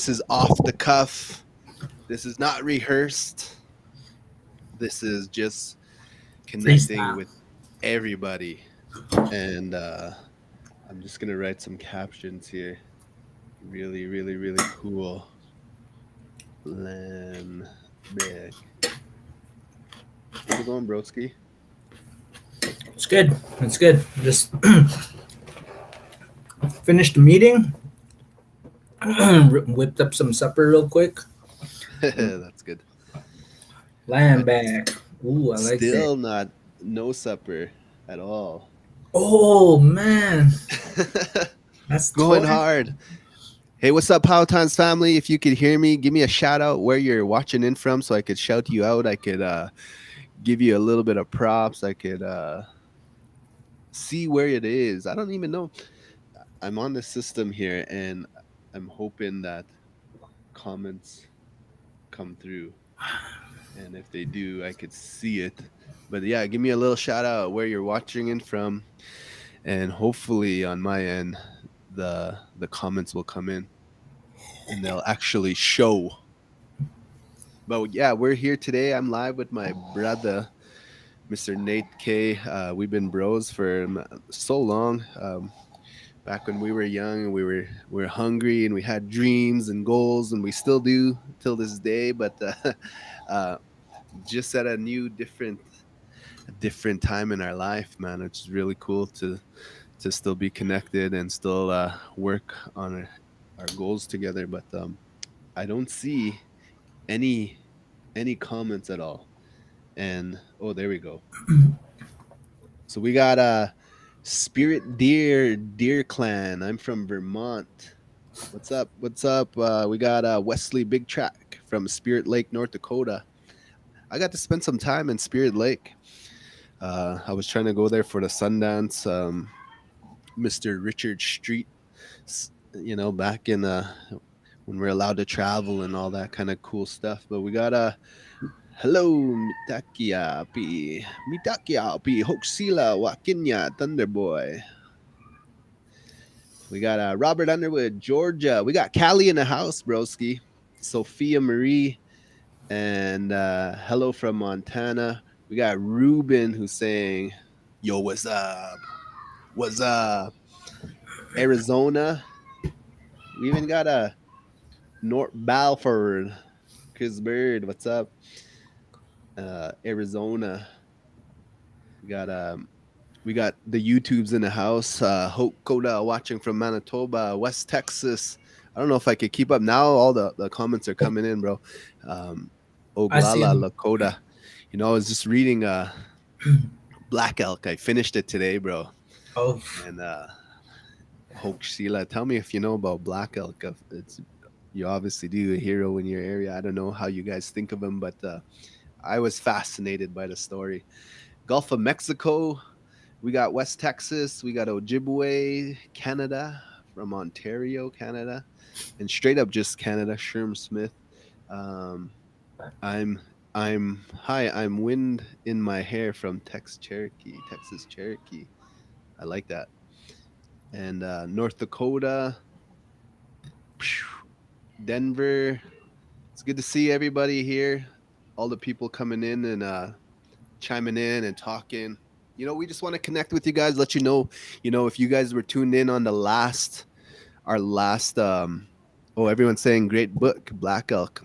is off the cuff. This is not rehearsed. This is just connecting Freestyle. with everybody. And I'm just gonna write some captions here. Really, really, really cool. Lambic. How's it going, broski? It's good. It's good. Just finished the meeting. Whipped up some supper real quick. That's good. Lamb But back. Ooh, I like that. still not no supper at all. Oh man, that's Going twice. hard. Hey, what's up, Power Times family? If you could hear me, give me a shout out where you're watching in from so I could shout you out. I could give you a little bit of props. I could see where it is. I don't even know. I'm on the system here and I'm hoping that comments come through. And if they do, I could see it. But yeah, give me a little shout out where you're watching in from. And hopefully on my end, the comments will come in and they'll actually show. But yeah, we're here today. I'm live with my brother, Mr. Nate K. We've been bros for so long. Back when we were young and we were hungry and we had dreams and goals and we still do till this day. But uh, just at a different time in our life, man. It's really cool to still be connected and still work on our goals together. But I don't see any any comments at all. And oh, there we go. So we got Spirit Deer Clan. I'm from Vermont. What's up? What's up? We got Wesley Big Track from Spirit Lake, North Dakota. I got to spend some time in Spirit Lake. I was trying to go there for the Sundance, Mr. Richard Street, back in when we're allowed to travel and all that kind of cool stuff. But we got hello, Mitakiapi, Hoaxila, Wakinya, Thunderboy. We got Robert Underwood, Georgia. We got Callie in the house, broski. Sophia Marie, and hello from Montana. We got Ruben who's saying, "Yo, what's up? What's up?" Arizona. We even got a North Balford, Chris Bird. What's up? Arizona. We got the YouTubes in the house. Hope Koda watching from Manitoba, West Texas. I don't know if I could keep up now. All the comments are coming in, bro. I see Oglala him. Lakota. I was just reading Black Elk. I finished it today, bro. Oh, And Hope Sheila, tell me if you know about Black Elk. You obviously do, a hero in your area. I don't know how you guys think of him, but I was fascinated by the story. Gulf of Mexico. We got West Texas. We got Ojibwe, Canada, from Ontario, Canada, and straight up just Canada. Sherm Smith. Um, I'm I'm wind in my hair from Texas Cherokee. I like that. And North Dakota, Denver. It's good to see everybody here. All the people coming in and chiming in and talking. We just want to connect with you guys, let if you guys were tuned in on our last oh, everyone's saying great book, Black Elk.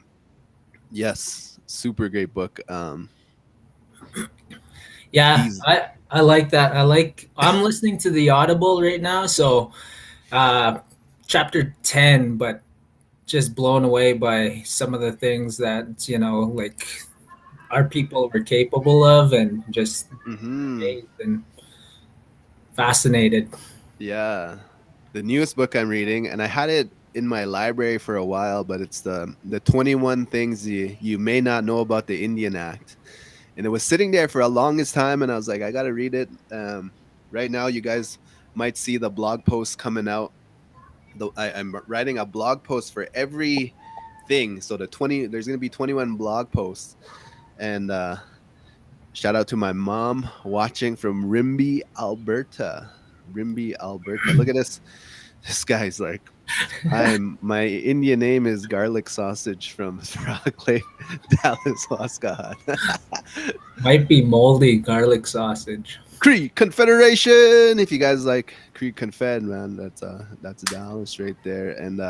Yes, super great book. yeah. He's I like that. I'm listening to the Audible right now, so uh, chapter 10, but just blown away by some of the things that like our people were capable of, and just mm-hmm. amazed and fascinated. Yeah. The newest book I'm reading, and I had it in my library for a while, but it's the 21 things you may not know about the Indian Act. And it was sitting there for a longest time, and I was like, I gotta read it. Right now, you guys might see the blog post coming out. I'm writing a blog post for every thing. So there's gonna be 21 blog posts, and shout out to my mom watching from Rimby, Alberta. Rimby, Alberta. Look at this. This guy's like My Indian name is garlic sausage from Frog Lake, Dallas, Wascott. Might be moldy garlic sausage. Cree Confederation. If you guys like Cree Confed, man, that's Dallas right there. And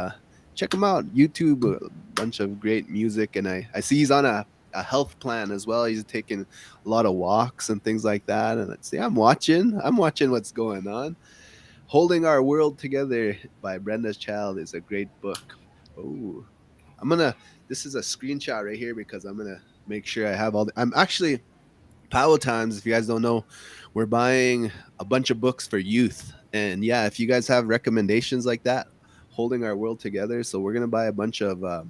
check him out. YouTube, a bunch of great music. And I see he's on a health plan as well. He's taking a lot of walks and things like that. And let's see, I'm watching what's going on. Holding Our World Together by Brenda's Child is a great book. Oh, I'm gonna. This is a screenshot right here because I'm gonna make sure I have all. I'm actually Powwow Times. If you guys don't know, we're buying a bunch of books for youth, and yeah, if you guys have recommendations like that, Holding Our World Together. So we're gonna buy a bunch of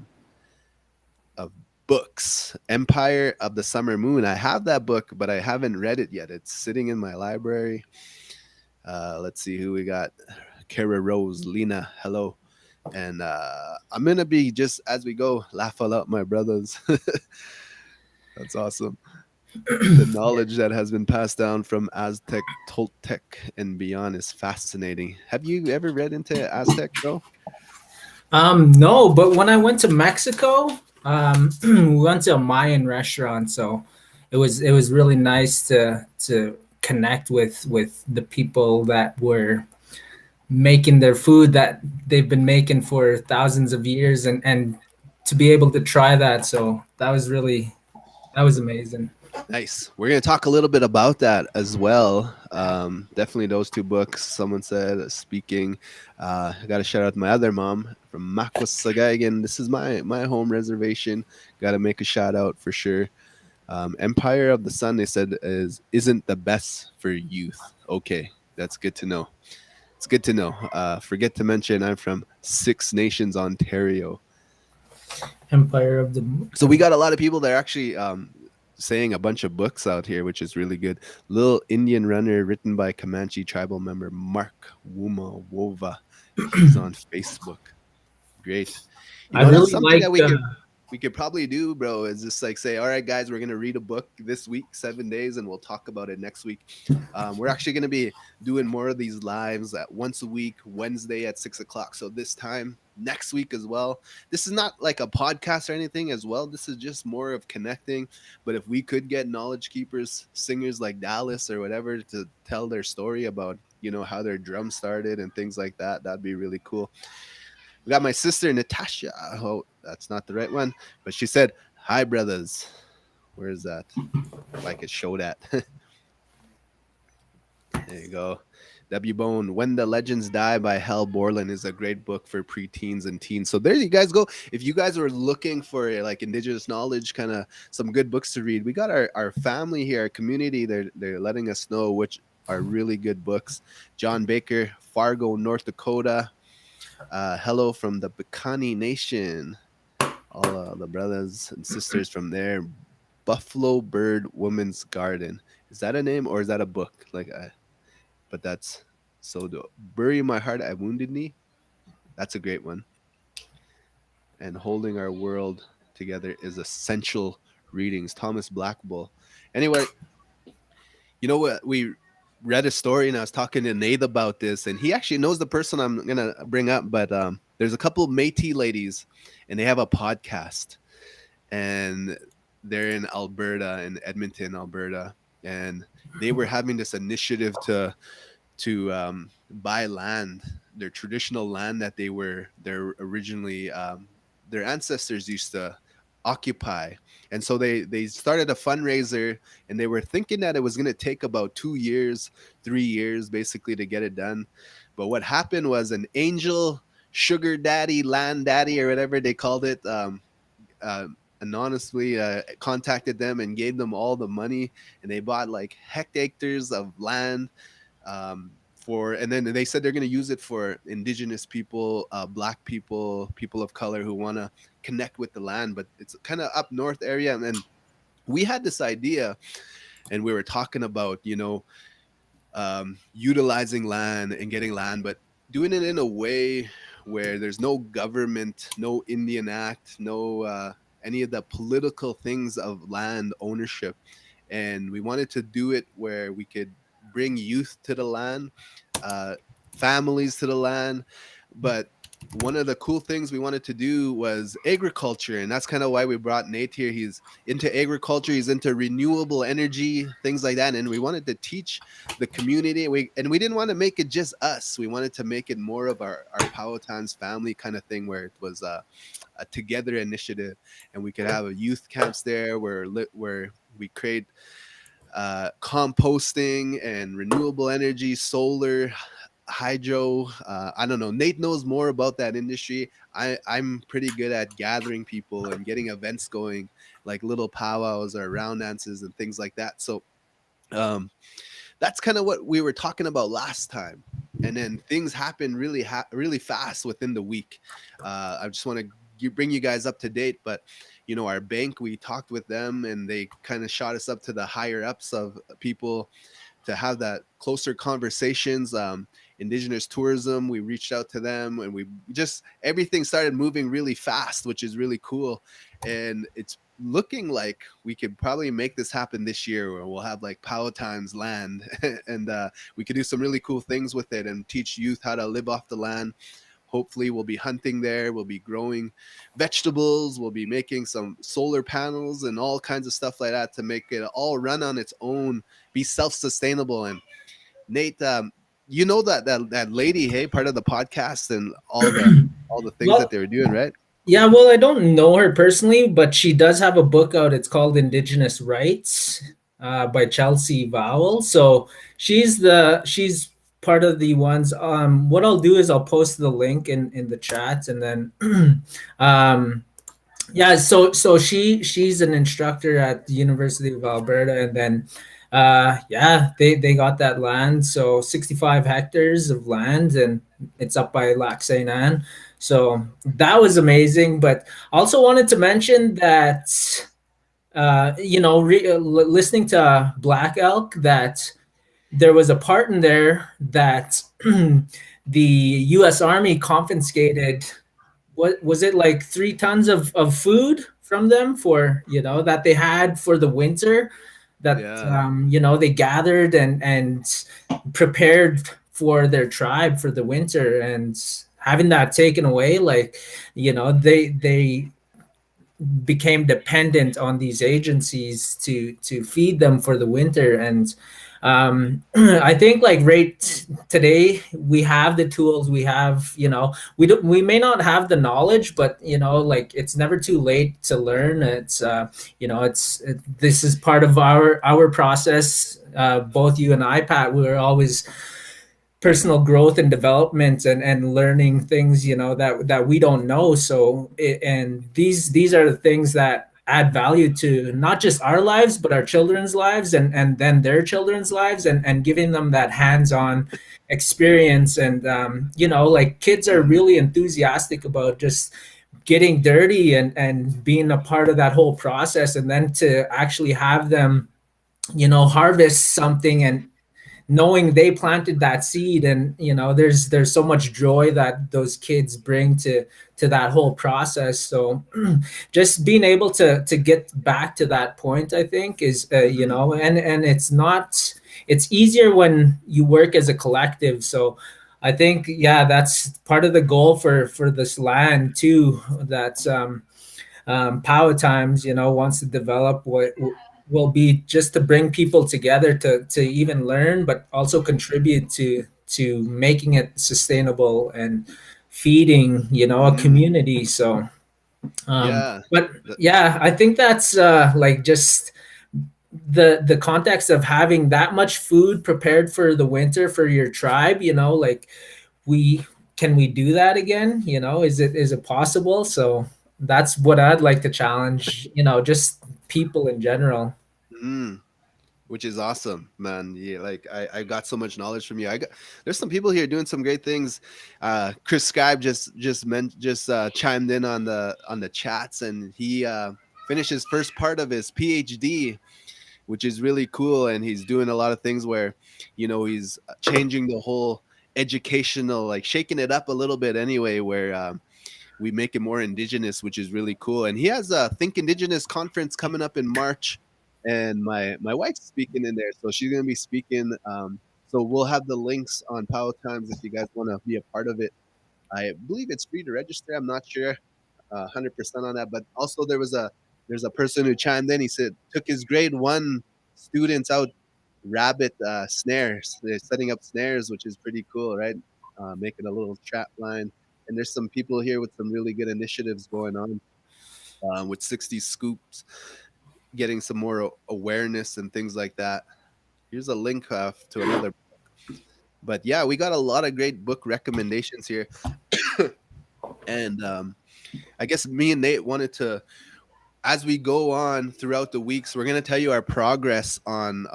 books. Empire of the Summer Moon. I have that book, but I haven't read it yet. It's sitting in my library. Let's see who we got. Kara Rose, Lena, hello. And I'm gonna be just as we go, laugh all out my brothers. That's awesome. The Yeah. knowledge that has been passed down from Aztec, Toltec, and beyond is fascinating. Have you ever read into Aztec, bro? No, but when I went to Mexico, we went to a Mayan restaurant, so it was really nice to connect with the people that were making their food that they've been making for thousands of years, and to be able to try that. So that was amazing. Nice. We're going to talk a little bit about that as well. Definitely those two books. Someone said speaking. I got to shout out my other mom from Makwasagagan. This is my home reservation. Got to make a shout out for sure. Empire of the Sun, they said, isn't the best for youth. Okay, that's good to know. It's good to know. Forget to mention, I'm from Six Nations, Ontario. Empire of the So we got a lot of people that are actually saying a bunch of books out here, which is really good. Little Indian Runner, written by Comanche tribal member Mark Wuma Wova. He's on Facebook. Great. You I know, that's really something that liked. we could probably do, bro, is just like say, all right, guys, we're gonna read a book this week, 7 days, and we'll talk about it next week. We're actually gonna be doing more of these lives at once a week, Wednesday at 6 o'clock. So this time next week as well. This is not like a podcast or anything as well. This is just more of connecting. But if we could get knowledge keepers, singers like Dallas or whatever to tell their story about, how their drum started and things like that, that'd be really cool. We got my sister Natasha. Oh, that's not the right one, but she said, "Hi, brothers." Where is that? If I could show that. There you go. W Bone, When the Legends Die by Hal Borland is a great book for preteens and teens. So there you guys go. If you guys were looking for like indigenous knowledge, kind of some good books to read, we got our family here, our community. They're letting us know which are really good books. John Baker, Fargo, North Dakota. Hello from the Bikani Nation. All the brothers and sisters from there. Buffalo Bird Woman's Garden. Is that a name or is that a book? But that's so dope. Bury My Heart at Wounded Knee. That's a great one. And Holding Our World Together is essential readings. Thomas Blackbull. Anyway, you know what? We read a story and I was talking to Nate about this, and he actually knows the person I'm gonna bring up. But there's a couple of Métis ladies, and they have a podcast, and they're in Alberta, in Edmonton, Alberta, and they were having this initiative to buy land, their traditional land that they're originally their ancestors used to occupy. And so they started a fundraiser, and they were thinking that it was going to take about 2 years, 3 years basically to get it done. But what happened was an angel sugar daddy, land daddy, or whatever they called it, uh, anonymously contacted them and gave them all the money, and they bought like hectares of land, and then they said they're going to use it for indigenous people, black people, people of color who want to connect with the land. But it's kind of up north area, and then we had this idea, and we were talking about utilizing land and getting land, but doing it in a way where there's no government, no Indian Act, no any of the political things of land ownership. And we wanted to do it where we could bring youth to the land, uh, families to the land, but one of the cool things we wanted to do was agriculture, and that's kind of why we brought Nate here. He's into agriculture, he's into renewable energy, things like that, and we wanted to teach the community. We didn't want to make it just us. We wanted to make it more of our Powhatan's family kind of thing, where it was a together initiative, and we could have a youth camps there where we create composting and renewable energy, solar, hydro. I don't know. Nate knows more about that industry. I'm pretty good at gathering people and getting events going, like little powwows or round dances and things like that. So um, that's kind of what we were talking about last time. And then things happen really fast within the week. I just want to bring you guys up to date, but our bank, we talked with them and they kind of shot us up to the higher ups of people to have that closer conversations. Indigenous tourism, we reached out to them and we just everything started moving really fast, which is really cool. And it's looking like we could probably make this happen this year where we'll have like Powhatan's land and we could do some really cool things with it and teach youth how to live off the land. Hopefully we'll be hunting there, we'll be growing vegetables, we'll be making some solar panels and all kinds of stuff like that to make it all run on its own, be self-sustainable. And Nate, that lady, hey, part of the podcast and all the things that Well, they were doing, right? yeah, well, I don't know her personally, but she does have a book out. It's called Indigenous Rights by Chelsea Vowell. So she's part of the ones. What I'll do is I'll post the link in the chat, and then um, yeah, so she's an instructor at the University of Alberta, and then yeah, they got that land, so 65 hectares of land, and it's up by Lac Saint Anne. So that was amazing. But also wanted to mention that listening to Black Elk, that there was a part in there that the U.S. Army confiscated. What was it, like 3 tons of food from them, for that they had for the winter, that Yeah. they gathered and prepared for their tribe for the winter, and having that taken away, like they became dependent on these agencies to feed them for the winter. And I think, like, right today we have the tools, we have, we may not have the knowledge, but like, it's never too late to learn. It's this is part of our process. Both you and I, Pat, we're always personal growth and development, and learning things, that we don't know. So and these are the things that add value to not just our lives, but our children's lives, and then their children's lives, and giving them that hands-on experience. And like, kids are Mhm. really enthusiastic about just getting dirty and being a part of that whole process, and then to actually have them harvest something, and knowing they planted that seed. And there's so much joy that those kids bring to that whole process. So just being able to get back to that point, I think, is Mhm. and it's easier when you work as a collective. So I think, yeah, that's part of the goal for this land too, that Power Times, wants to develop, what will be just to bring people together to even learn, but also contribute to making it sustainable and feeding, a Mhm. community. So, Yeah. but Th- yeah, I think that's like, just the context of having that much food prepared for the winter for your tribe. Like, we can we do that again? Is it possible? So that's what I'd like to challenge, just people in general. mhm. Which is awesome, man. Yeah, like I got so much knowledge from you. There's some people here doing some great things. Chris Scribe just chimed in on the chats, and he finished his first part of his PhD, which is really cool. And he's doing a lot of things where, he's changing the whole educational, like shaking it up a little bit anyway, where we make it more indigenous, which is really cool. And he has a Think Indigenous conference coming up in March, and my wife's speaking in there, so she's gonna be speaking. So we'll have the links on Power Times if you guys want to be a part of it. I believe it's free to register. I'm not sure 100% on that, but also there's a person who chimed in. He said took his grade one students out rabbit snares. They're setting up snares, which is pretty cool, right? Making a little trap line. And there's some people here with some really good initiatives going on with 60 scoops, getting some more awareness and things like that. Here's a link to another. But yeah, we got a lot of great book recommendations here. And I guess me and Nate wanted to, as we go on throughout the weeks, we're going to tell you our progress on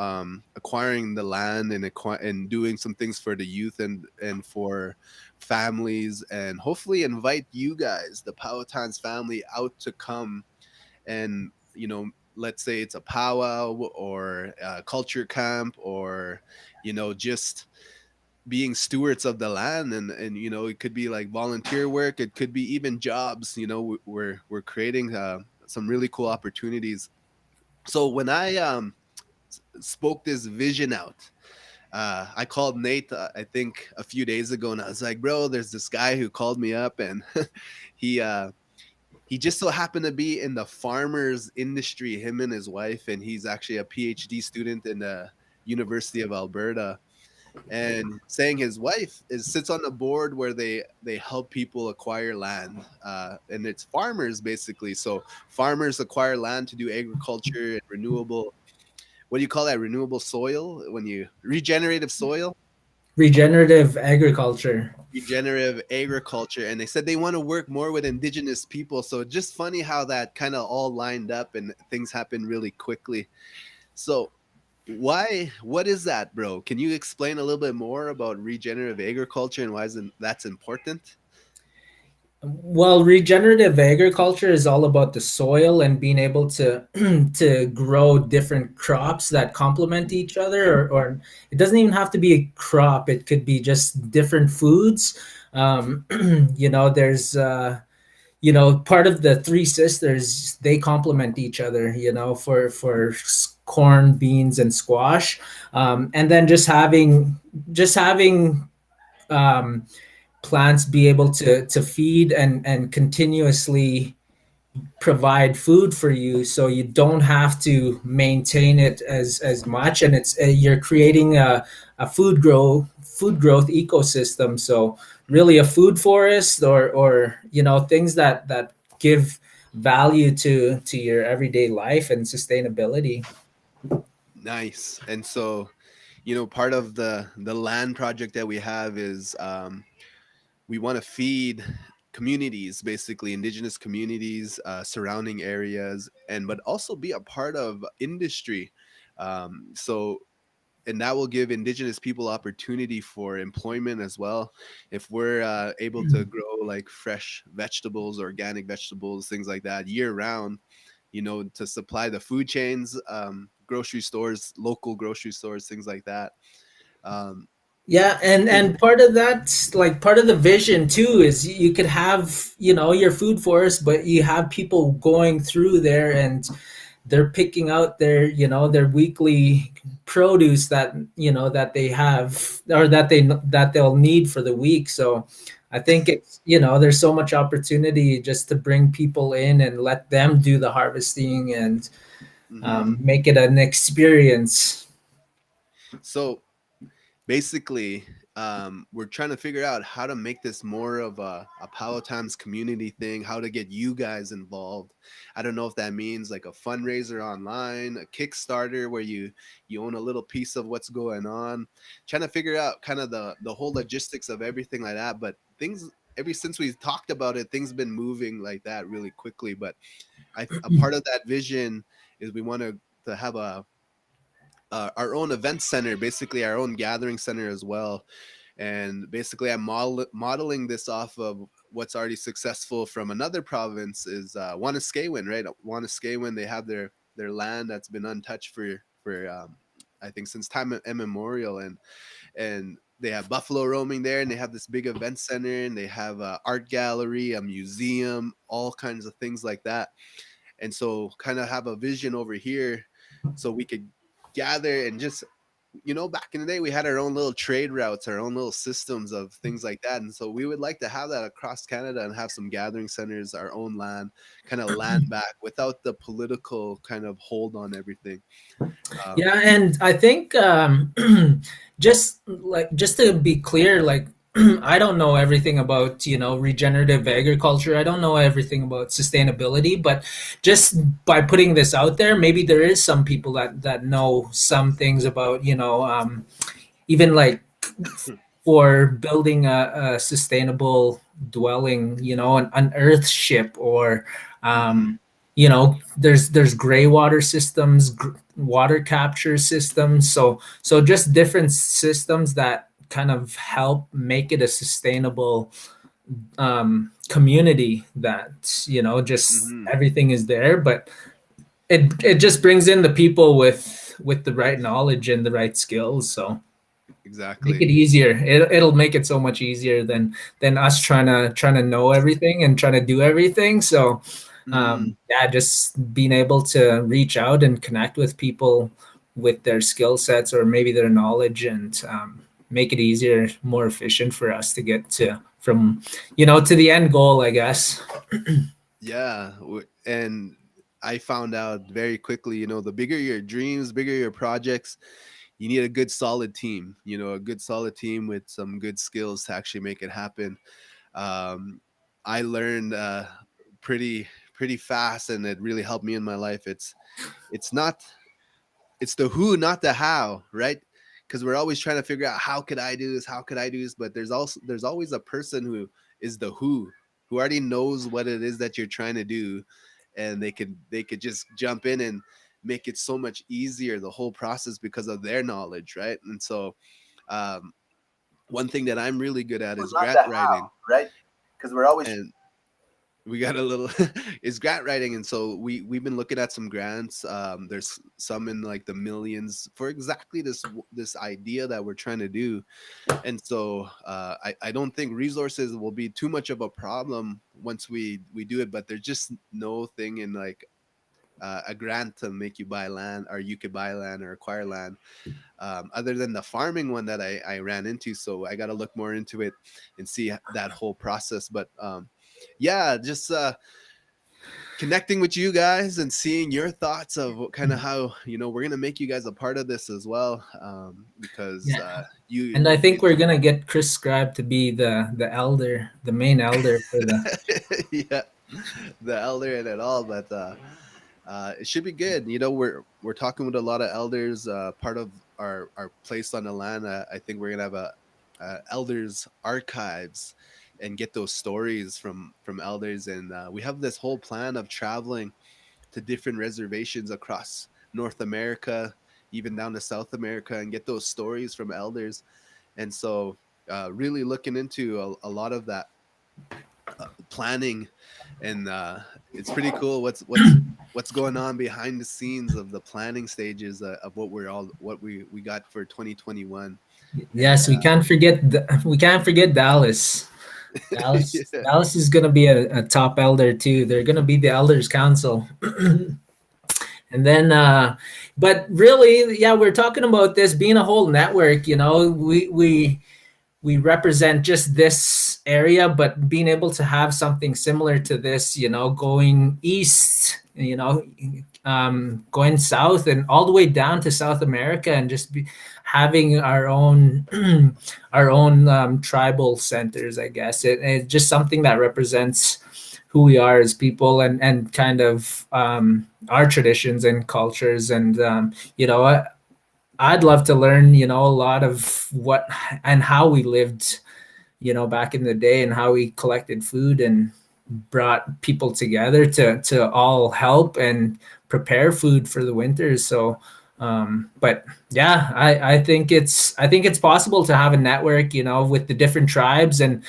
acquiring the land and and doing some things for the youth and for families, and hopefully invite you guys, the Powhatans family, out to come and let's say it's a powwow or a culture camp, or just being stewards of the land, and it could be like volunteer work, it could be even jobs. We're creating some really cool opportunities. So when I spoke this vision out, I called Nate, I think a few days ago, and I was like, bro, there's this guy who called me up, and he he just so happened to be in the farmers industry, him and his wife, and he's actually a PhD student in the University of Alberta, and saying his wife sits on the board where they help people acquire land, and it's farmers basically. So farmers acquire land to do agriculture and renewable, what do you call that, renewable soil, when you regenerative soil, Regenerative agriculture. regenerative agriculture. And they said they want to work more with indigenous people. So just funny how that kind of all lined up and things happened really quickly. So what is that, bro? Can you explain a little bit more about regenerative agriculture and why isn't that's important? Well, regenerative agriculture is all about the soil and being able to to grow different crops that complement each other, or it doesn't even have to be a crop. It could be just different foods. There's part of the three sisters, they complement each other. For corn, beans, and squash, and then just having um, plants be able to feed and continuously provide food for you, so you don't have to maintain it as much, and it's you're creating a food growth ecosystem. So really a food forest, or things that give value to your everyday life and sustainability. Nice. And so, part of the land project that we have is we want to feed communities, basically indigenous communities, surrounding areas, and but also be a part of industry. So and that will give indigenous people opportunity for employment as well. If we're able to grow like fresh vegetables, organic vegetables, things like that year round, to supply the food chains, grocery stores, local grocery stores, things like that. um, Yeah, and and and part of that, like part of the vision too, is you could have your food forest, but you have people going through there, and they're picking out their weekly produce that they have, or that they'll need for the week. So I think there's so much opportunity just to bring people in and let them do the harvesting, and mhm. make it an experience. So basically, we're trying to figure out how to make this more of a Powhatan community thing, how to get you guys involved. I don't know if that means like a fundraiser online, a Kickstarter where you own a little piece of what's going on. Trying to figure out kind of the whole logistics of everything like that. But things, ever since we talked about it, things been moving like that really quickly. But a part of that vision is we want to have our own event center, basically our own gathering center as well. And basically, I'm modeling this off of what's already successful from another province, is Wanaskewin, right? Wanaskewin, they have their land that's been untouched for I think since time immemorial, and they have buffalo roaming there, and they have this big event center, and they have a art gallery, a museum, all kinds of things like that. And so kind of have a vision over here so we could gather and just back in the day, we had our own little trade routes, our own little systems of things like that. And so we would like to have that across Canada and have some gathering centers, our own land, kind of land back without the political kind of hold on everything. Um, Yeah, and I think just to be clear, like I don't know everything about, regenerative agriculture. I don't know everything about sustainability, but just by putting this out there, maybe there is some people that know some things about, even like for building a sustainable dwelling, an earth ship, or mhm, there's gray water systems, water capture systems. So just different systems that kind of help make it a sustainable community, that just mhm, everything is there, but it just brings in the people with the right knowledge and the right skills. So make exactly. it easier. It'll make it so much easier than us trying to know everything and trying to do everything. So Mhm. yeah, just being able to reach out and connect with people with their skill sets or maybe their knowledge, and make it easier, more efficient for us to get to from to the end goal, I guess. Yeah, and I found out very quickly, the bigger your dreams, bigger your projects, you need a good solid team, a good solid team with some good skills to actually make it happen. um, I learned pretty fast, and it really helped me in my life. It's not it's the who, not the how, right? Because we're always trying to figure out how could I do this, how could I do this, but there's always a person who is the who already knows what it is that you're trying to do, and they could just jump in and make it so much easier, the whole process, because of their knowledge, right? And so um, one thing that I'm really good at is Not grant the how, writing. right? Because we're always And we got a little is grant writing, and so we've been looking at some grants. There's some in like the millions for exactly this idea that we're trying to do. And so I don't think resources will be too much of a problem once we do it, but there's just no thing in like a grant to make you buy land, or you could buy land or acquire land, other than the farming one that I ran into. So I got to look more into it and see that whole process. But yeah, just connecting with you guys and seeing your thoughts of what kind of how we're gonna make you guys a part of this as well, because Yeah, you and I think we're gonna get Chris Scribe to be the elder, the main elder for the. yeah, the elder in it all. But it should be good. We're talking with a lot of elders. Part of our place on the land. I think we're gonna have a elders archives and get those stories from elders. And we have this whole plan of traveling to different reservations across North America, even down to South America, and get those stories from elders. And so, really looking into a lot of that planning, and it's pretty cool what's going on behind the scenes of the planning stages of what we got for 2021. And Yes, we can't forget Dallas. Dallas yeah. Dallas is gonna be a top elder too. They're gonna be the elders council. And then but really, yeah, we're talking about this being a whole network. We represent just this area, but being able to have something similar to this, going east, going south and all the way down to South America, and just having our own our own tribal centers, I guess. It's just something that represents who we are as people, and kind of our traditions and cultures. And I'd love to learn, a lot of what and how we lived, back in the day, and how we collected food and brought people together to all help and prepare food for the winters. So, but yeah, I think it's possible to have a network, with the different tribes, and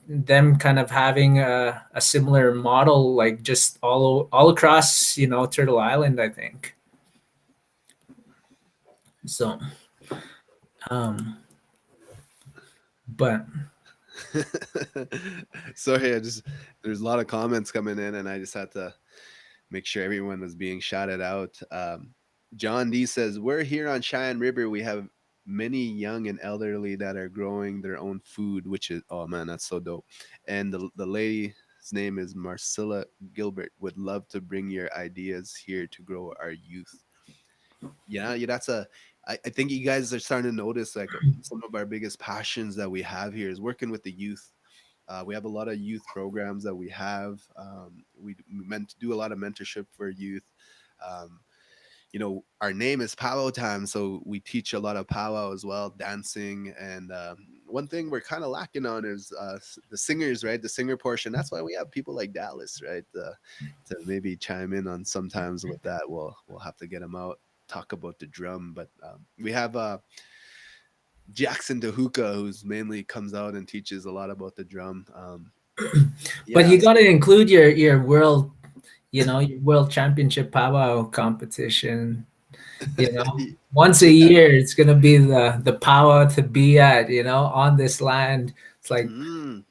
them kind of having a similar model, like just all across, Turtle Island, I think. So, um, but Sorry, I just there's a lot of comments coming in, and I just had to make sure everyone was being shouted out. John D says, we're here on Cheyenne River. We have many young and elderly that are growing their own food, which is, oh man, that's so dope. And the lady's name is Marcilla Gilbert. Would love to bring your ideas here to grow our youth. Yeah, that's I think you guys are starting to notice like some of our biggest passions that we have here is working with the youth. We have a lot of youth programs that we have. We meant to do a lot of mentorship for youth. Um, our name is Powwow Time, so we teach a lot of powwow as well, dancing. And one thing we're kind of lacking on is the singers, right? The singer portion. That's why we have people like Dallas, right? To maybe chime in on sometimes with that. We'll have to get him out, talk about the drum. But we have Jackson DeHuka, who's mainly comes out and teaches a lot about the drum. But Yeah. you got to include your world, your world championship powwow competition. Once a Yeah. year, it's gonna be the powwow to be at. On this land. It's like Mm.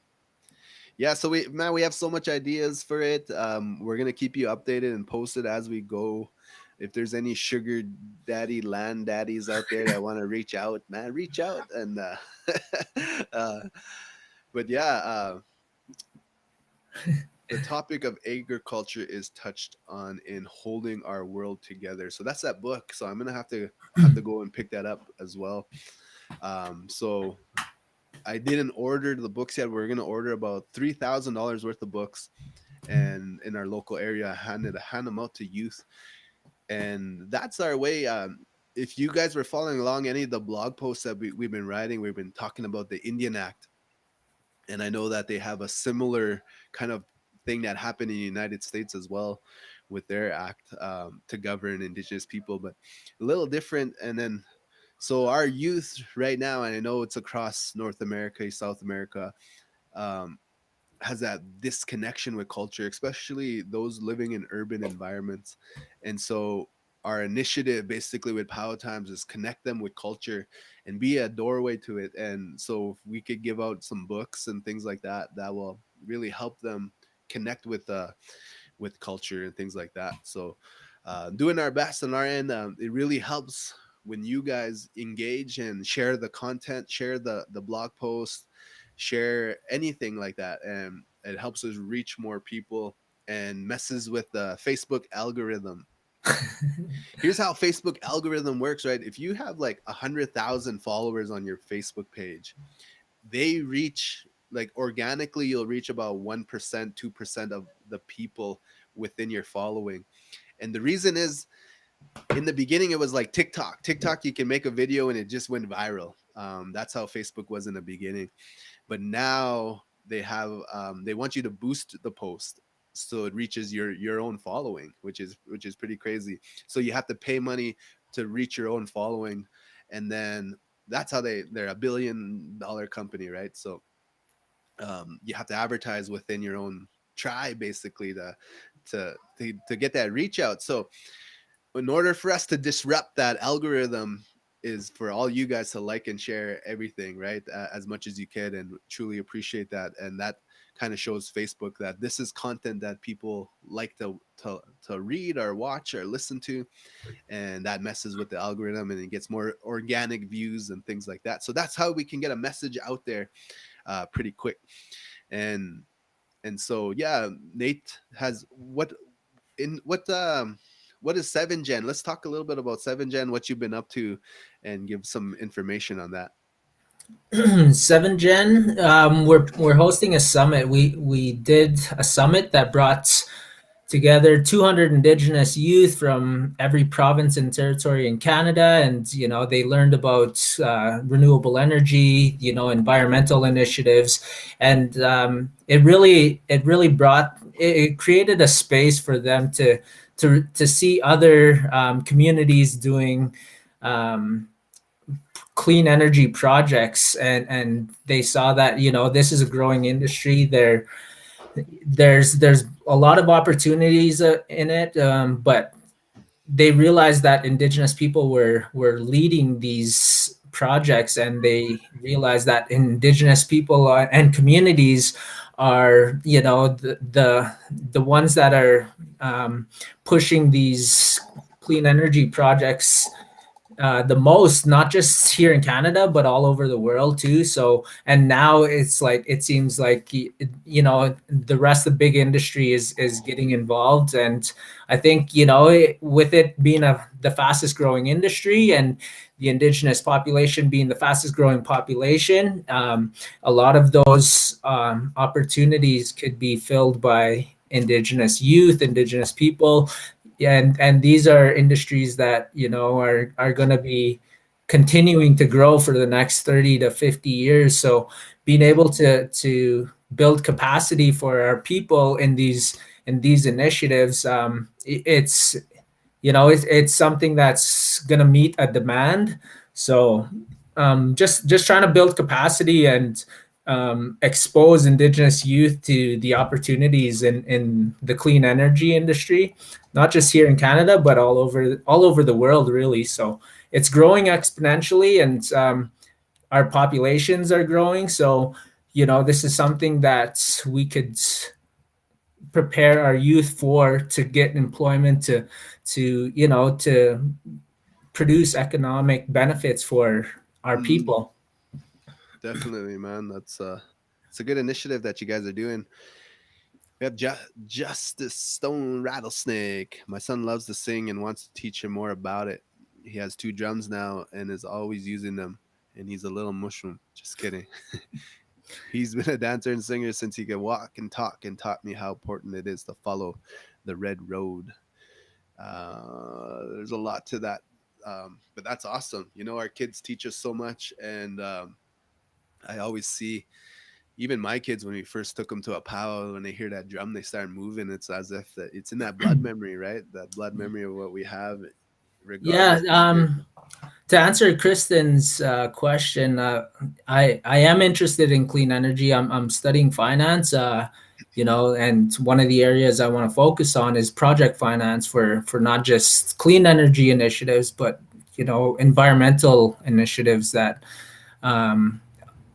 Yeah, so we have so much ideas for it. We're gonna keep you updated and posted as we go. If there's any sugar daddy land daddies out there that want to reach out, man, reach out. And uh, but yeah, the topic of agriculture is touched on in holding our world together. So that's that book. So I'm gonna have to go and pick that up as well. So I didn't order the books yet. We're gonna order about $3,000 worth of books, and in our local area, hand them out to youth, and that's our way. If you guys were following along any of the blog posts that we've been writing, we've been talking about the Indian Act, and I know that they have a similar kind of thing that happened in the United States as well with their act to govern Indigenous people, but a little different. And then so our youth right now, and I know it's across North America, South America, um, has that disconnection with culture, especially those living in urban environments. And so our initiative basically with Power Times is connect them with culture and be a doorway to it. And so if we could give out some books and things like that, that will really help them connect with culture and things like that. So doing our best on our end, it really helps when you guys engage and share the content, share the blog post, share anything like that, and it helps us reach more people and messes with the Facebook algorithm. Here's how Facebook algorithm works, right? If you have like 100,000 followers on your Facebook page, they reach like organically, you'll reach about 1%, 2% of the people within your following. And the reason is, in the beginning it was like TikTok, you can make a video and it just went viral. That's how Facebook was in the beginning. But now they want you to boost the post so it reaches your own following, which is pretty crazy. So you have to pay money to reach your own following, and then that's how they're $1 billion company, right? So you have to advertise within your own tribe basically to get that reach out. So in order for us to disrupt that algorithm is for all you guys to like and share everything, right? As much as you can, and truly appreciate that. And that kind of shows Facebook that this is content that people like to read or watch or listen to, and that messes with the algorithm and it gets more organic views and things like that. So that's how we can get a message out there pretty quick. And so yeah, Nate has what is 7 Gen? Let's talk a little bit about 7 Gen, what you've been up to, and give some information on that. 7 Gen. We're hosting a summit. We did a summit that brought together 200 indigenous youth from every province and territory in Canada, and they learned about renewable energy, environmental initiatives, and it created a space for them to see other communities doing um, clean energy projects, and they saw that this is a growing industry. There's a lot of opportunities in it, but they realized that indigenous people were leading these projects, and they realized that indigenous people and communities are the ones that are pushing these clean energy projects the most, not just here in Canada, but all over the world too. So, and now it's like it seems like the rest of the big industry is getting involved, and I think with it being the fastest growing industry and the indigenous population being the fastest growing population, a lot of those opportunities could be filled by indigenous youth, indigenous people, and these are industries that are going to be continuing to grow for the next 30 to 50 years. So being able to build capacity for our people in these initiatives, it's it's something that's going to meet a demand. So just trying to build capacity and expose indigenous youth to the opportunities in the clean energy industry, not just here in Canada, but all over the world, really. So it's growing exponentially, and our populations are growing. So this is something that we could prepare our youth for, to get employment, to produce economic benefits for our Mm, people. definitely, man. That's it's a good initiative that you guys are doing. We have Justice Stone Rattlesnake. My son loves to sing and wants to teach him more about it. He has two drums now and is always using them. And he's a little mushroom. Just kidding. He's been a dancer and singer since he could walk and talk, and taught me how important it is to follow the red road. There's a lot to that. But that's awesome. Our kids teach us so much. And I always see, even my kids, when we first took them to a powwow, when they hear that drum, they start moving. It's as if that it's in that blood memory, right? That blood memory of what we have, Yeah. regardless of your. To answer Kristen's question, I am interested in clean energy. I'm studying finance, and one of the areas I want to focus on is project finance for not just clean energy initiatives, but environmental initiatives that um,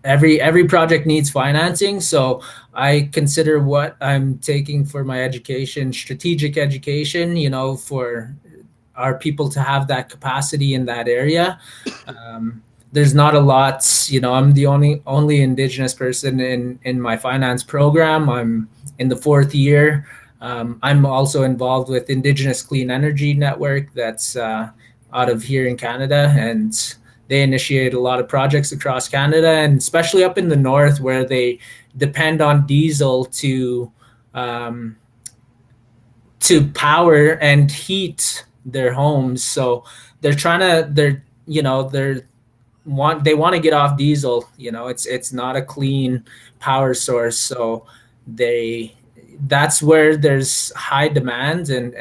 every project needs financing. So I consider what I'm taking for my education strategic education, for our people to have that capacity in that area. Um, there's not a lot, I'm the only indigenous person in my finance program. I'm in the fourth year. I'm also involved with Indigenous Clean Energy Network, that's out of here in Canada, and they initiate a lot of projects across Canada, and especially up in the north where they depend on diesel um, to power and heat their homes. So they want to get off diesel. It's not a clean power source. So they that's where there's high demand, and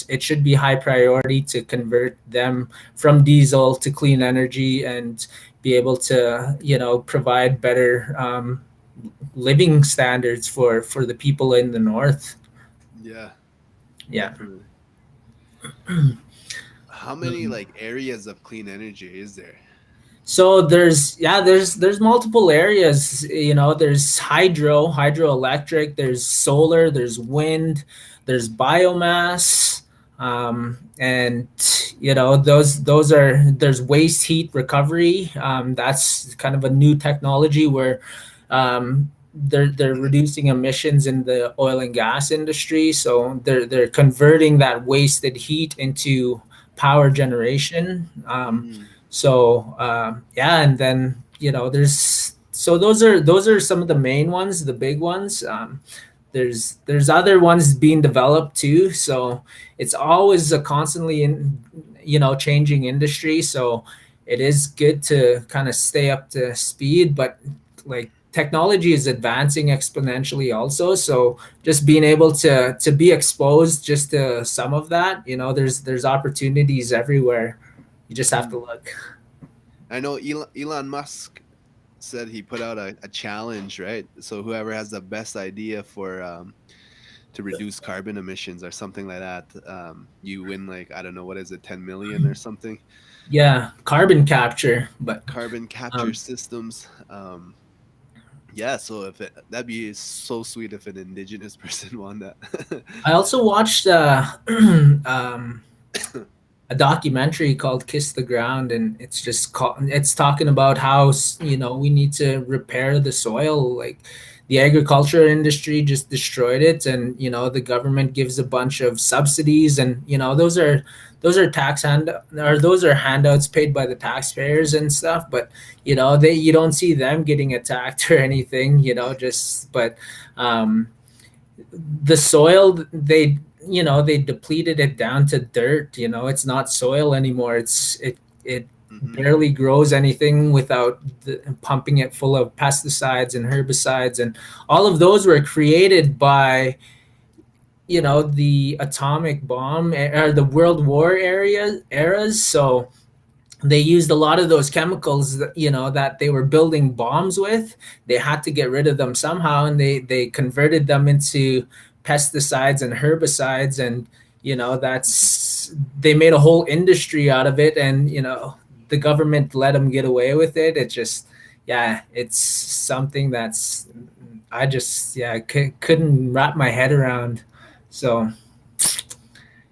it should be high priority to convert them from diesel to clean energy and be able to provide better living standards for the people in the north. Yeah, Yeah. definitely. How many like areas of clean energy is there? So there's multiple areas. There's hydroelectric, there's solar, there's wind, there's biomass, and those are there's waste heat recovery. That's kind of a new technology where they're reducing emissions in the oil and gas industry. So they're converting that wasted heat into power generation. Mm, Yeah, and then those are some of the main ones, the big ones. There's other ones being developed too. So it's always a constantly changing industry. So it is good to kind of stay up to speed, but like technology is advancing exponentially also. So just being able to be exposed just to some of that, there's opportunities everywhere. You just have to mm. look. I know Elon Musk said he put out a challenge, right? So whoever has the best idea for to reduce carbon emissions or something like that, you win, like, I don't know, what is it, 10 million or something? Yeah, carbon capture, but Carbon capture um, systems. Yeah, so if that'd be so sweet if an indigenous person won that. I also watched a documentary called Kiss the Ground, and it's talking about how we need to repair the soil. Like the agriculture industry just destroyed it, and the government gives a bunch of subsidies, and those are those are handouts paid by the taxpayers and stuff. But you don't see them getting attacked or anything. Just but um, the soil, they depleted it down to dirt. It's not soil anymore. It Hmm. barely grows anything without pumping it full of pesticides and herbicides, and all of those were created by the atomic bomb or the world war eras. So they used a lot of those chemicals that they were building bombs with. They had to get rid of them somehow, and they converted them into pesticides and herbicides. And that's they made a whole industry out of it. And the government let them get away with it. It just, yeah, it's something that's, I just, yeah, couldn't wrap my head around. So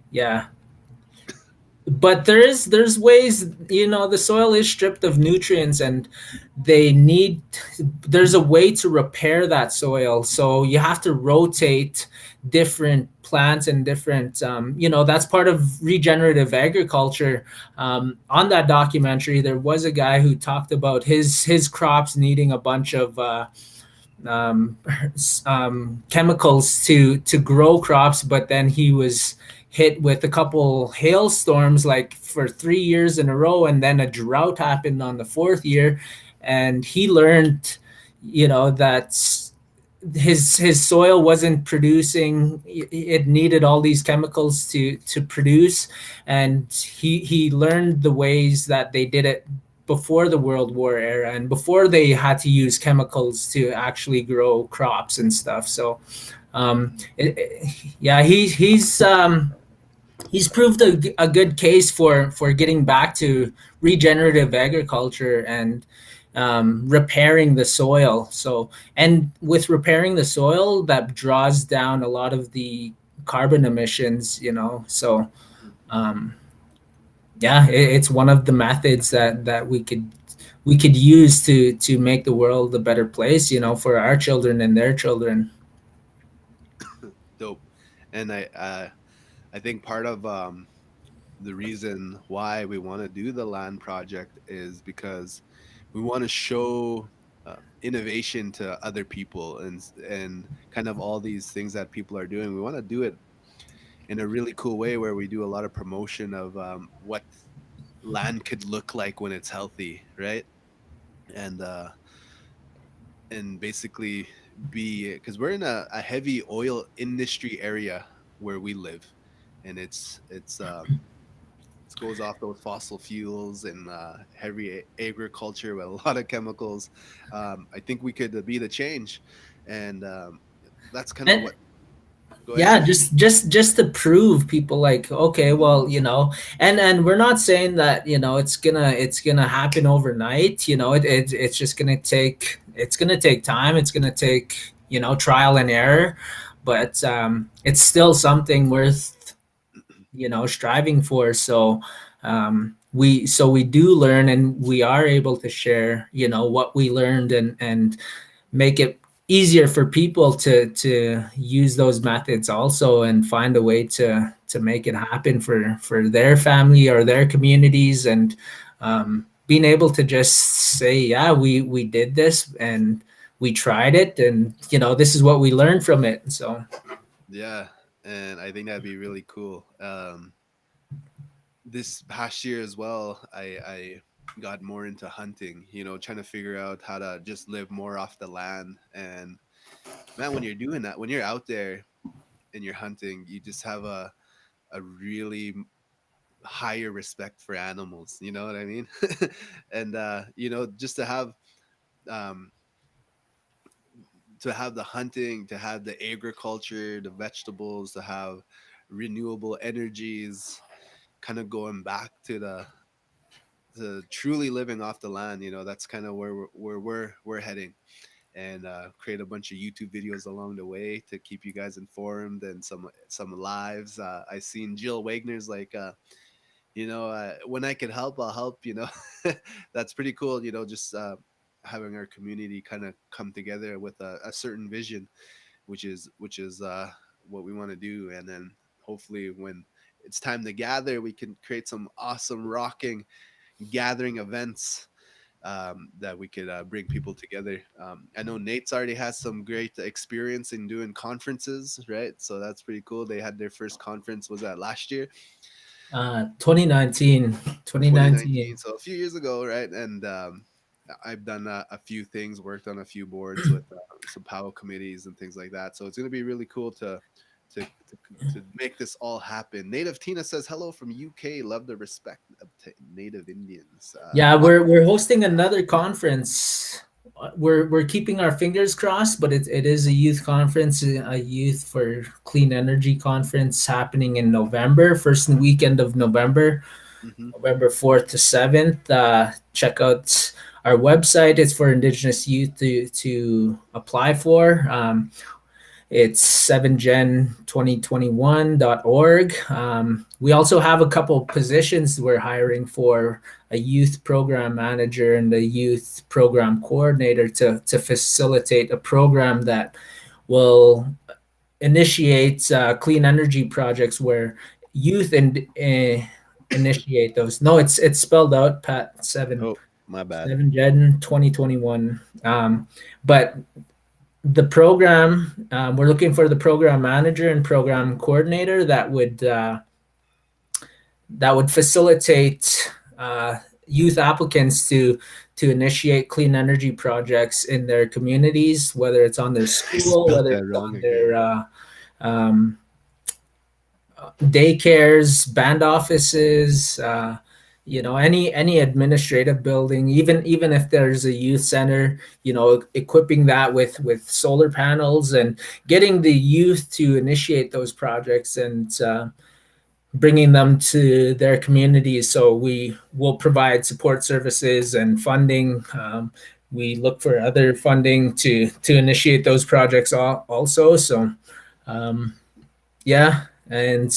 yeah, but there's ways. The soil is stripped of nutrients, and they need there's a way to repair that soil. So you have to rotate different plants and different, that's part of regenerative agriculture. On that documentary, there was a guy who talked about his crops needing a bunch of um, chemicals to grow crops, but then he was hit with a couple hailstorms like for 3 years in a row, and then a drought happened on the fourth year, and he learned, that his soil wasn't producing. It needed all these chemicals to produce, and he learned the ways that they did it before the world war era, and before they had to use chemicals to actually grow crops and stuff. So yeah, he's proved a good case for getting back to regenerative agriculture and repairing the soil. So, and with repairing the soil, that draws down a lot of the carbon emissions. So um, yeah, it's one of the methods that we could use to make the world a better place. For our children and their children. Dope. And I think part of the reason why we want to do the land project is because we want to show innovation to other people, and kind of all these things that people are doing. We want to do it in a really cool way where we do a lot of promotion of what land could look like when it's healthy, right? And basically be, because we're in a heavy oil industry area where we live, and it goes off those fossil fuels and heavy agriculture with a lot of chemicals. I think we could be the change, and that's kind of And what. Go ahead. yeah, just to prove people, like, okay, well, and we're not saying that it's gonna happen overnight. It's just gonna take time. It's gonna take trial and error, but it's still something worth striving for. So we do learn, and we are able to share what we learned, and make it easier for people to use those methods also, and find a way to make it happen for their family or their communities. And being able to just say, yeah, we did this, and we tried it, and this is what we learned from it. So Yeah, and I think that'd be really cool. This past year as well, I got more into hunting. Trying to figure out how to just live more off the land. And man, when you're doing that, when you're out there and you're hunting, you just have a really higher respect for animals. You know what I mean? And just um, to have the hunting, to have the agriculture, the vegetables, to have renewable energies, kind of going back to truly living off the land. That's kind of where we're heading. and create a bunch of YouTube videos along the way to keep you guys informed, and some lives. I seen Jill Wagner's like, when I can help, I'll help. That's pretty cool. Just having our community kind of come together with a certain vision, which is what we want to do, and then hopefully when it's time to gather, we can create some awesome rocking gathering events that we could bring people together. I know Nate's already has some great experience in doing conferences, right? So that's pretty cool. They had their first conference, was that last year? 2019. 2019. 2019, so a few years ago, right? And I've done a few things, worked on a few boards with some power committees and things like that. So it's going to be really cool to make this all happen. Native Tina says hello from UK. Love the respect of Native Indians. Yeah, we're hosting another conference. We're keeping our fingers crossed, but it is a youth conference, a youth for clean energy conference happening in November, first weekend of November, hmm November 4th to 7th. Check out our website. It's for Indigenous youth to apply for. It's 7gen2021.org. We also have a couple positions we're hiring for, a youth program manager and a youth program coordinator to facilitate a program that will initiate clean energy projects where youth initiate those. No, it's spelled out, Pat, Oh, my bad. 7gen 2021. But the program, we're looking for the program manager and program coordinator that would facilitate youth applicants to initiate clean energy projects in their communities, whether it's on their I school, spelled whether that it's wrong on again. their um, daycares, band offices, any administrative building, even if there's a youth center, equipping that with solar panels and getting the youth to initiate those projects and bringing them to their communities. So we will provide support services and funding. We look for other funding to initiate those projects also. So um, yeah, and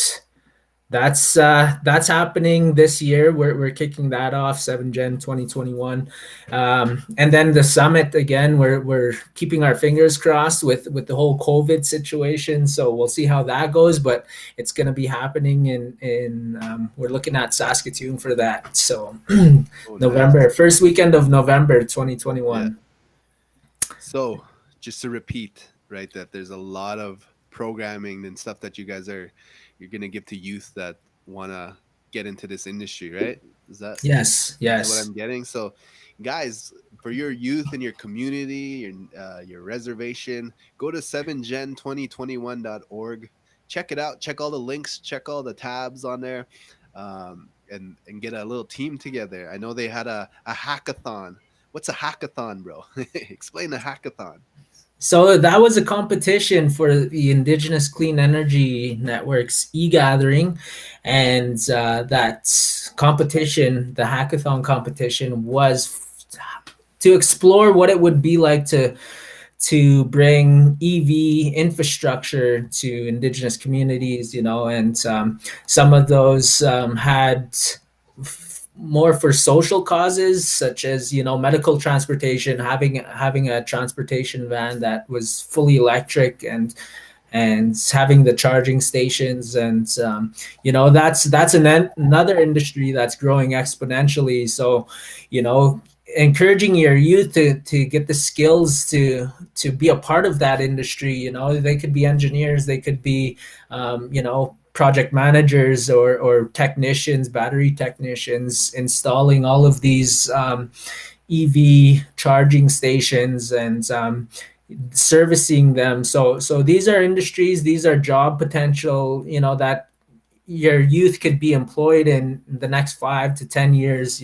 that's happening this year. We're kicking that off, 7gen 2021. And then the summit again, we're keeping our fingers crossed with the whole COVID situation, so we'll see how that goes, but it's going to be happening in we're looking at Saskatoon for that. So Oh, November, nice. first weekend of November Yeah. 2021. So just to repeat, right, that there's a lot of programming and stuff that you're gonna give to youth that wanna get into this industry, right? Is that Yes, is what yes. I'm getting? So, guys, for your youth in your community, your reservation, go to 7gen2021.org. Check it out. Check all the links. Check all the tabs on there, and get a little team together. I know they had a hackathon. What's a hackathon, bro? Explain the hackathon. So that was a competition for the Indigenous Clean Energy Network's e-gathering, and that competition, the hackathon competition, was to explore what it would be like to bring EV infrastructure to Indigenous communities, and some of those had more for social causes, such as medical transportation, having a transportation van that was fully electric and having the charging stations, and that's another industry that's growing exponentially. So encouraging your youth to get the skills to be a part of that industry. They could be engineers, they could be project managers or technicians, battery technicians, installing all of these EV charging stations and servicing them. So these are industries, these are job potential, that your youth could be employed in the next 5 to 10 years.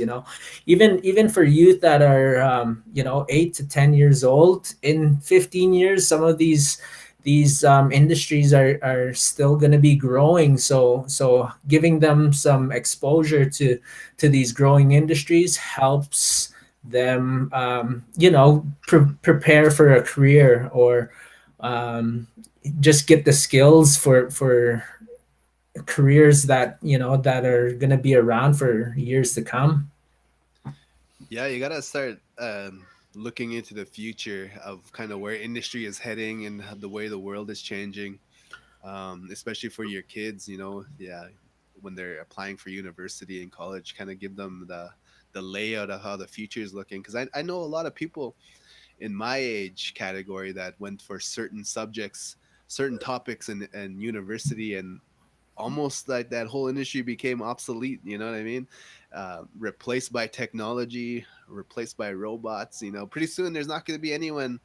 Even for youth that are 8 to 10 years old, in 15 years some of these industries are still going to be growing. So giving them some exposure to these growing industries helps them, prepare for a career, or um, just get the skills for careers that that are going to be around for years to come. Yeah, you gotta start looking into the future of kind of where industry is heading and the way the world is changing, especially for your kids. Yeah, when they're applying for university and college, kind of give them the layout of how the future is looking. Because I know a lot of people in my age category that went for certain subjects, certain topics in university, and almost like that whole industry became obsolete. You know what I mean? Replaced by technology, replaced by robots. Pretty soon there's not going to be anyone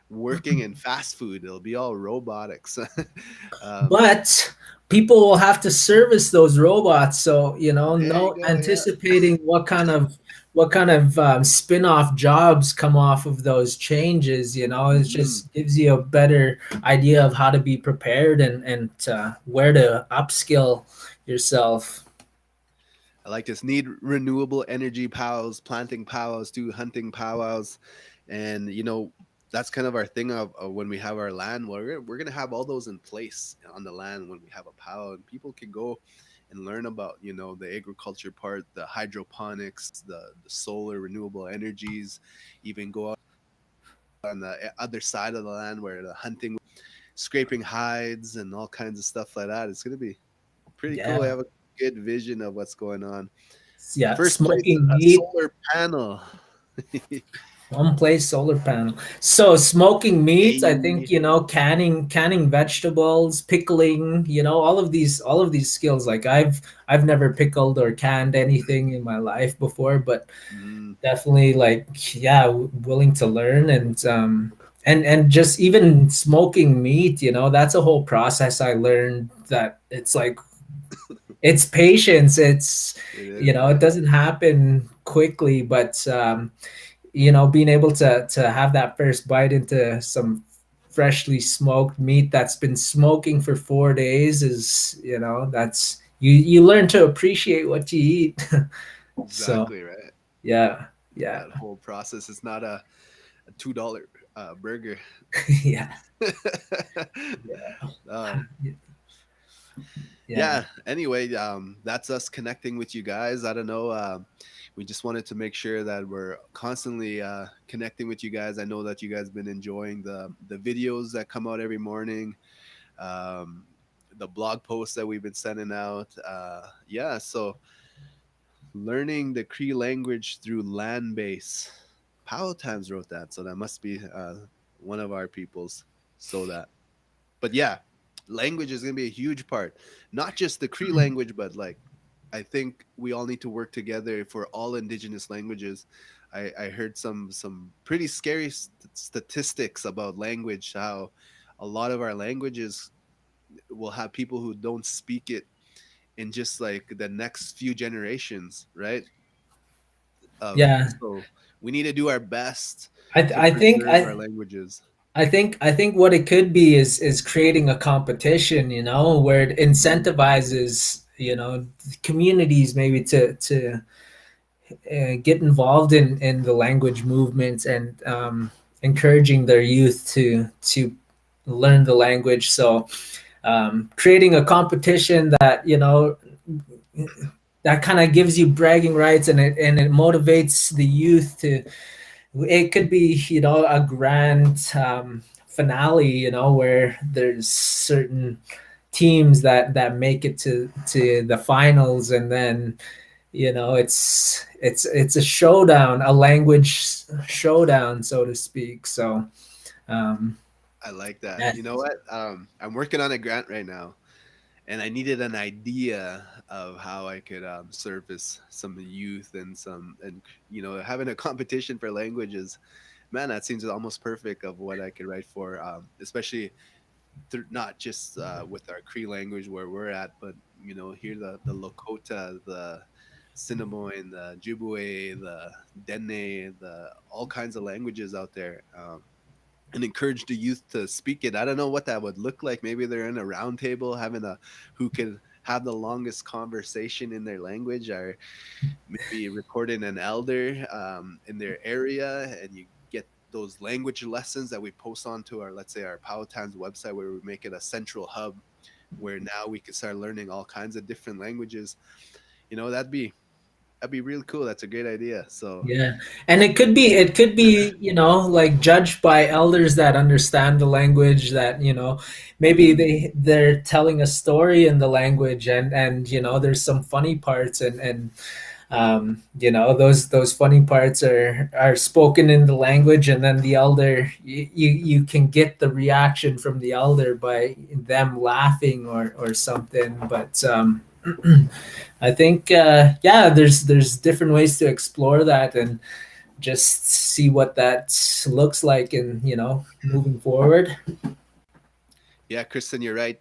working in fast food. It'll be all robotics. um, But people will have to service those robots, so there you no go. Yeah. anticipating what kind of spin-off jobs come off of those changes. It Hmm. just gives you a better idea of how to be prepared, and where to upskill yourself. I like this. Need renewable energy powwows, planting powwows, do hunting powwows, and that's kind of our thing of when we have our land. Well, we're gonna have all those in place on the land when we have a powwow, and people can go and learn about the agriculture part, the hydroponics, the solar renewable energies, even go out on the other side of the land where the hunting, scraping hides, and all kinds of stuff like that. It's gonna be pretty cool. I Yeah, have a good vision of what's going on. yeah, First place, smoking a meat. solar panel. One place solar panel. So smoking meats, I think, Hey. canning vegetables, pickling, all of these skills. Like I've never pickled or canned anything in my life before, but Mm, definitely, like, yeah, willing to learn. And just even smoking meat, that's a whole process. I learned that it's like, it's patience. It's, it is, it yeah. doesn't happen quickly, but being able to have that first bite into some freshly smoked meat that's been smoking for 4 days is, that's, you learn to appreciate what you eat. So Exactly, right. yeah, yeah, That whole process is not a $2 burger. yeah, yeah, um, yeah, yeah. Anyway, that's us connecting with you guys. I don't know. We just wanted to make sure that we're constantly connecting with you guys. I know that you guys been enjoying the videos that come out every morning, um, the blog posts that we've been sending out. Yeah, so learning the Cree language through land base. Powhatans wrote that, so that must be one of our peoples. So that, but yeah, language is gonna be a huge part. Not just the Cree language, but like I think we all need to work together for all indigenous languages. I heard some pretty scary statistics about language. How a lot of our languages will have people who don't speak it in just like the next few generations, right? yeah. So we need to do our best I, to I think preserve our I, languages. I think what it could be is creating a competition, where it Mm, incentivizes, communities maybe to get involved in the language movement, and encouraging their youth to learn the language. So creating a competition that, that kind of gives you bragging rights, and it motivates the youth to. It could be, a grand finale, where there's certain teams that make it to the finals, and then it's a showdown, a language showdown, so to speak. So um I like that. yeah, You know what? I'm working on a grant right now, and I needed an idea of how I could service some youth and having a competition for languages. Man, that seems almost perfect of what I could write for, especially not just with our Cree language where we're at, but here the Lakota, the Assiniboine, the Ojibwe, the Dene, the all kinds of languages out there. And encourage the youth to speak it. I don't know what that would look like. Maybe they're in a round table having a who could have the longest conversation in their language are maybe recording an elder in their area, and you get those language lessons that we post onto our, let's say, our Powhatan website, where we make it a central hub where now we can start learning all kinds of different languages. That'd be really cool. That's a great idea. So Yeah. And it could be, like judged by elders that understand the language, that, maybe mhm. they're telling a story in the language, and there's some funny parts, and those funny parts are spoken in the language, and then the elder, you can get the reaction from the elder by them laughing or something. But I think, yeah, there's different ways to explore that and just see what that looks like, and moving forward. Yeah, Kristen, you're right.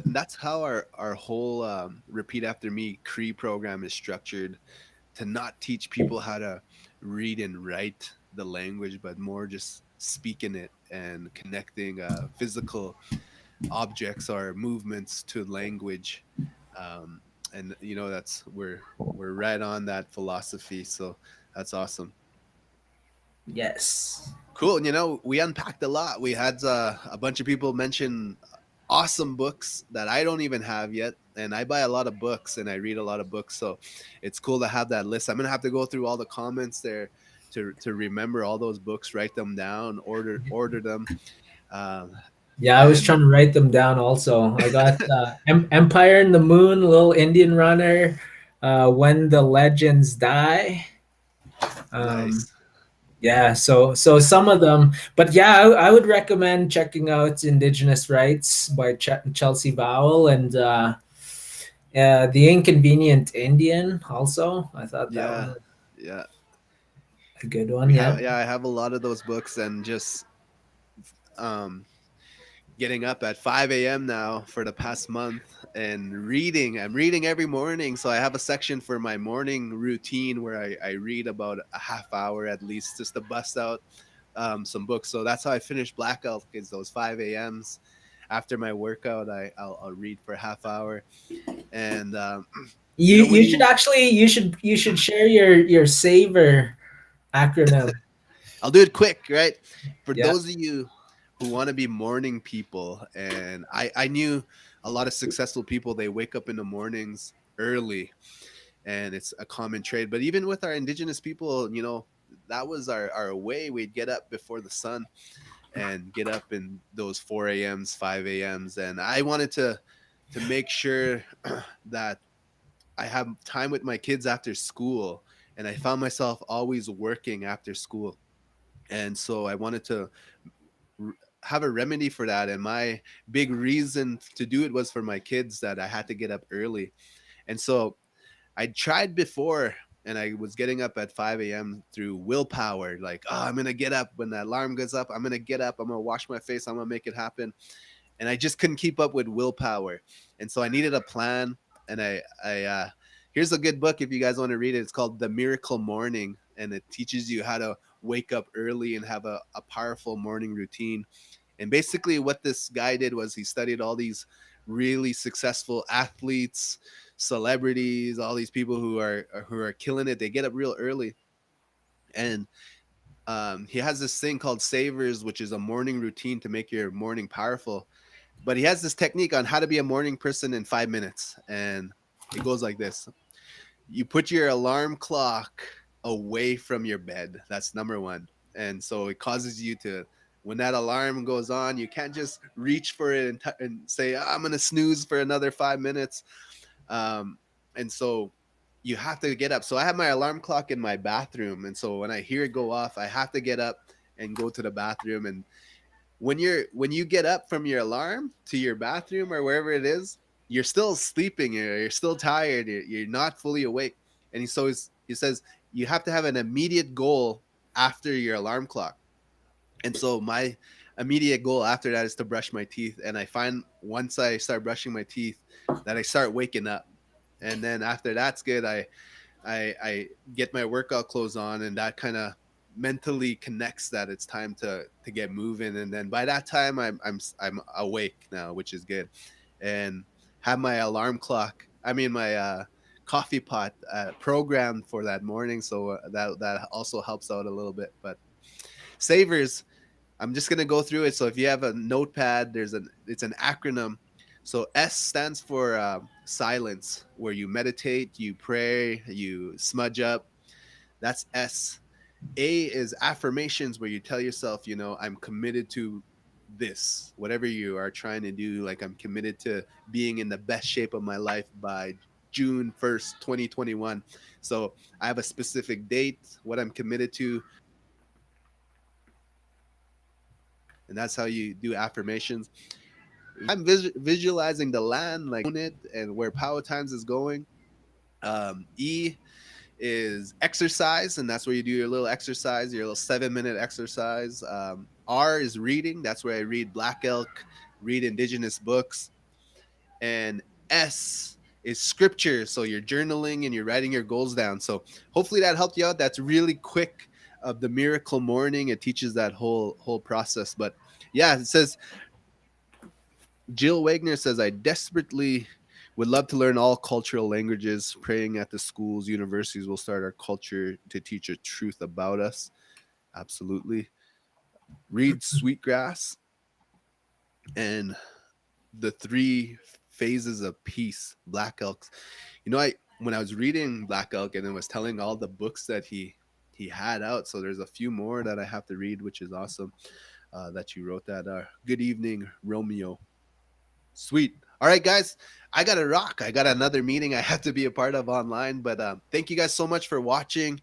That's how our whole repeat after me Cree program is structured, to not teach people how to read and write the language, but more just speaking it and connecting physical objects or movements to language. Um, and that's we're right on that philosophy. So that's awesome. Yes. Cool. And we unpacked a lot. We had a bunch of people mention awesome books that I don't even have yet. And I buy a lot of books and I read a lot of books. So it's cool to have that list. I'm going to have to go through all the comments there to remember all those books, write them down, order them. Um, Yeah, I was and trying to write them down also. I got Empire in the Moon, Little Indian Runner, When the Legends Die. Um, nice. yeah, so some of them, but yeah, I would recommend checking out Indigenous Rights by Chelsea Vowell, and The Inconvenient Indian also. I thought that one Yeah. was Yeah. a good one. Yeah. I have a lot of those books, and just um getting up at 5 a.m. now for the past month and reading. I'm reading every morning. So I have a section for my morning routine where I read about a half hour at least, just to bust out some books. So that's how I finish Black Elk, is those 5 a.m.s. After my workout, I'll read for a half hour. And, when You should you, actually you should share your Savor acronym. I'll do it quick, right? For Yeah. those of you who want to be morning people, and I knew a lot of successful people, they wake up in the mornings early, and it's a common trade. But even with our indigenous people, that was our way. We'd get up before the sun and get up in those 4 a.m.s, 5 a.m.s. And I wanted to make sure that I have time with my kids after school. And I found myself always working after school. And so I wanted to r- have a remedy for that. And my big reason to do it was for my kids, that I had to get up early. And so I tried before, and I was getting up at 5 a.m. through willpower. Like, oh, I'm going to get up when the alarm goes up. I'm going to get up. I'm going to wash my face. I'm going to make it happen. And I just couldn't keep up with willpower. And so I needed a plan. And here's a good book if you guys want to read it. It's called The Miracle Morning, and it teaches you how to wake up early and have a powerful morning routine. And basically, what this guy did was he studied all these really successful athletes, celebrities, all these people who are killing it. They get up real early, and he has this thing called Savers, which is a morning routine to make your morning powerful. But he has this technique on how to be a morning person in 5 minutes, and it goes like this: you put your alarm clock away from your bed. That's number one. And so it causes you to, when that alarm goes on, you can't just reach for it and say, I'm going to snooze for another 5 minutes. Um, and so you have to get up. So I have my alarm clock in my bathroom. And so when I hear it go off, I have to get up and go to the bathroom. And when you get up from your alarm to your bathroom or wherever it is, you're still sleeping, you're still tired, you're not fully awake. And he says you have to have an immediate goal after your alarm clock. And so my immediate goal after that is to brush my teeth. And I find once I start brushing my teeth that I start waking up. And then after that's good, I get my workout clothes on, and that kind of mentally connects that it's time to get moving. And then by that time, I'm awake now, which is good. And have my alarm clock. I mean my coffee pot programmed for that morning, so that also helps out a little bit. But savers, I'm just gonna go through it. So if you have a notepad, it's an acronym. So S stands for silence, where you meditate, you pray, you smudge up. That's S. A is affirmations, where you tell yourself, I'm committed to this, whatever you are trying to do. Like, I'm committed to being in the best shape of my life by June 1st, 2021. So I have a specific date, what I'm committed to, and that's how you do affirmations. I'm visualizing the land, like it, and where Power Times is going. E is exercise, and that's where you do your little exercise, your little 7-minute exercise. R is reading. That's where I read Black Elk, read indigenous books. And S is scripture. So you're journaling and you're writing your goals down. So hopefully that helped you out. That's really quick of the miracle morning. It teaches that whole process. But yeah, it says Jill Wagner says, I desperately would love to learn all cultural languages. Praying at the schools, universities will start our culture to teach a truth about us. Absolutely. Read Sweetgrass and the three phases of peace, Black Elks. I when I was reading Black Elk and it was telling all the books that he had out. So there's a few more that I have to read, which is awesome that you wrote that. Good evening, Romeo. Sweet. All right, guys. I got to rock. I got another meeting I have to be a part of online. But thank you guys so much for watching.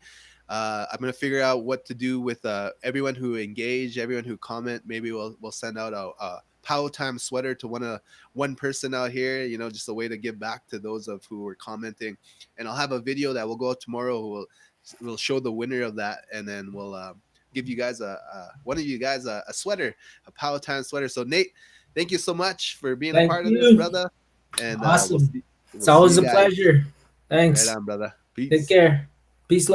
I'm gonna figure out what to do with everyone who engage, everyone who comment. Maybe we'll send out a Pow Time sweater to one person out here. Just a way to give back to those of who were commenting. And I'll have a video that will go out tomorrow. We'll show the winner of that, and then we'll give you guys one of you guys a sweater, a Pow Time sweater. So Nate, thank you so much for being a Thank part of this, you. brother. And Awesome. we'll It's see always you a guys. pleasure. Right Thanks. on, brother. Take Peace. care. Peace, love.